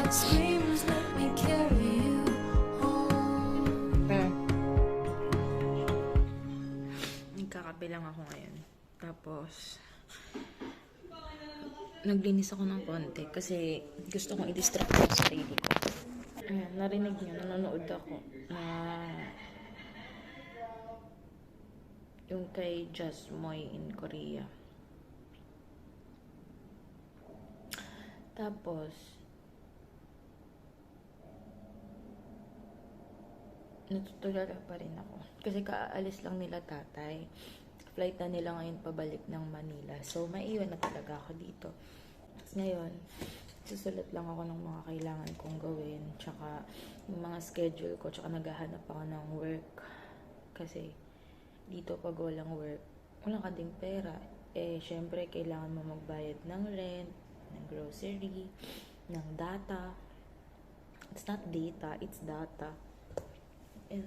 Screams, let me carry you home. Nagkakape lang ako ngayon. Tapos, naglinis ako ng konti kasi gusto kong i-distract yung sarili ko. Ayan, narinig niyo, nanonood ako na yung kay Just Moy in Korea. Tapos, natutulala pa rin ako. Kasi kaalis lang nila tatay. Flight na nila ngayon pabalik ng Manila. So, maiwan na talaga ako dito. Tapos ngayon, susulat lang ako ng mga kailangan kong gawin. Tsaka, yung mga schedule ko. Tsaka naghahanap ako ng work. Kasi, dito pag walang work, wala ka ding pera. Eh, syempre, kailangan mo magbayad ng rent, ng grocery, ng data. It's not data, it's data. And,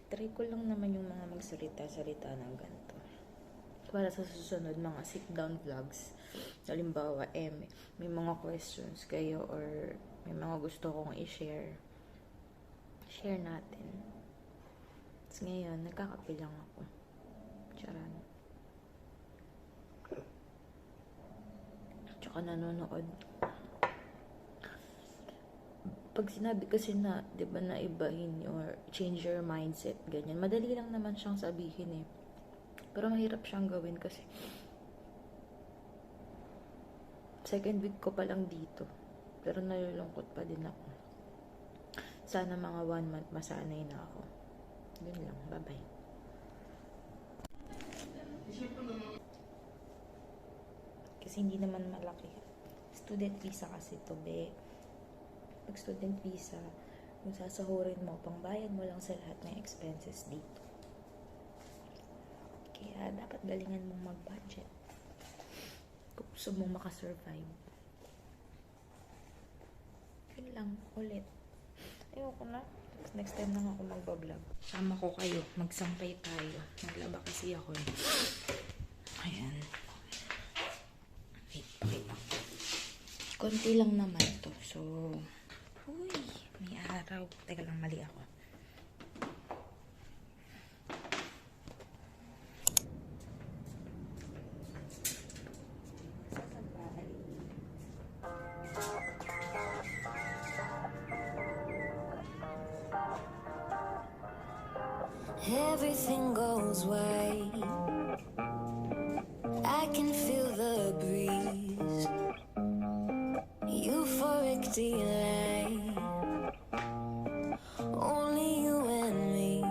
try ko lang naman yung mga magsalita-salita ng ganito. Para sa susunod, mga sit-down vlogs. Halimbawa, may mga questions kayo or may mga gusto kong i-share. Share natin. Tapos ngayon, nagkakape lang ako. Charan. Tsaka nanonood. Pag sinabi kasi na, di ba, na ibahin or change your mindset, ganyan. Madali lang naman siyang sabihin eh. Pero mahirap siyang gawin kasi second week ko pa lang dito. Pero nalulungkot pa din ako. Sana mga 1 month masanay na ako. Yun lang. Bye-bye. Kasi hindi naman malaki. Student visa kasi to, be. Pag student visa, kung sasahurin mo, pangbayad mo lang sa lahat ng expenses dito. Kaya dapat galingan mong mag-budget kung gusto mong makasurvive. Yun lang, ulit. Ayoko na. Next time lang ako magbablog. Sama ko kayo, magsampay tayo. Naglaba kasi ako. Ayan. Wait, pakita ko. Konti lang naman to. So, uy, may araw. Teka lang, mali ako. Everything goes right. I can feel the breeze. Euphoric delight. Only you and me.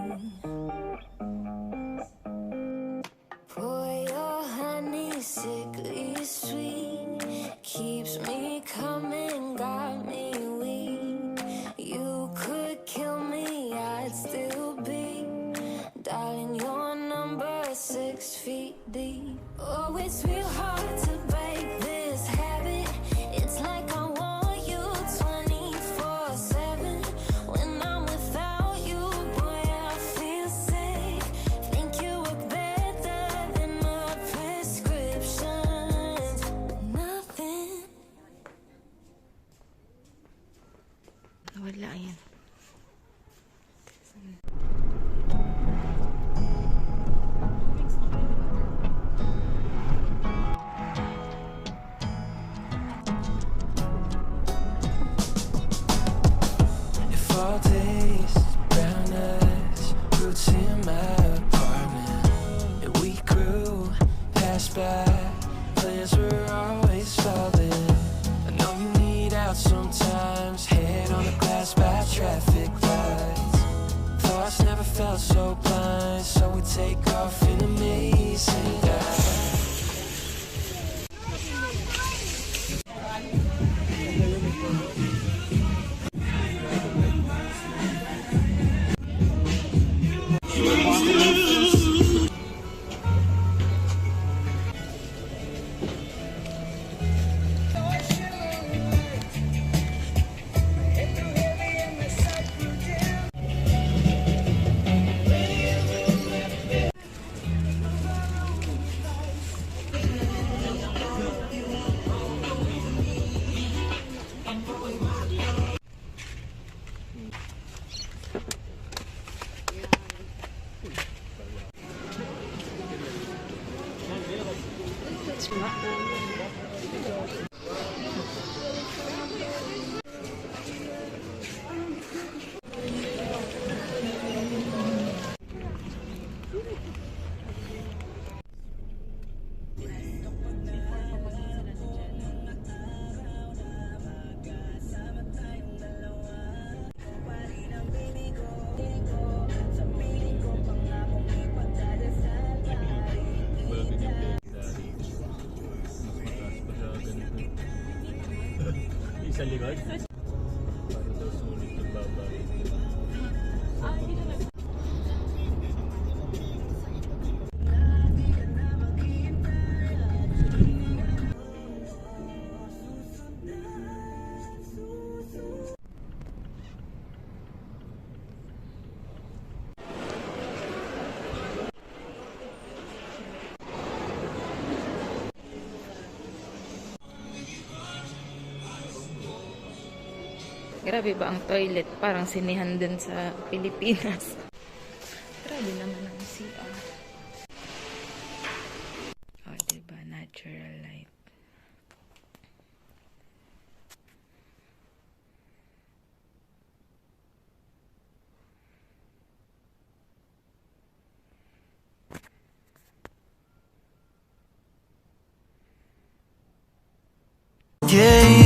Pour your honey, sickly sweet. Keeps me coming, got me weak. You could kill me, I'd still be. Darling, your number 6 feet deep. Oh, it's real hard to break this habit. It's like I want you 24/7. When I'm without you, boy, I feel sick. Think you work better than my prescriptions. Nothing. Wala yan. All days, brown eyes, roots in my apartment. And we grew, passed by, plans were always falling. I know you need out sometimes, head on the glass by traffic lights. Thoughts never felt so blind, so we take off in amazing dives. Sa likod? Parang daw sulit yung babae. Grabe ba ang toilet? Parang sinihan din sa Pilipinas. Grabe naman ang CR. Oh, diba? Natural light. Yeah,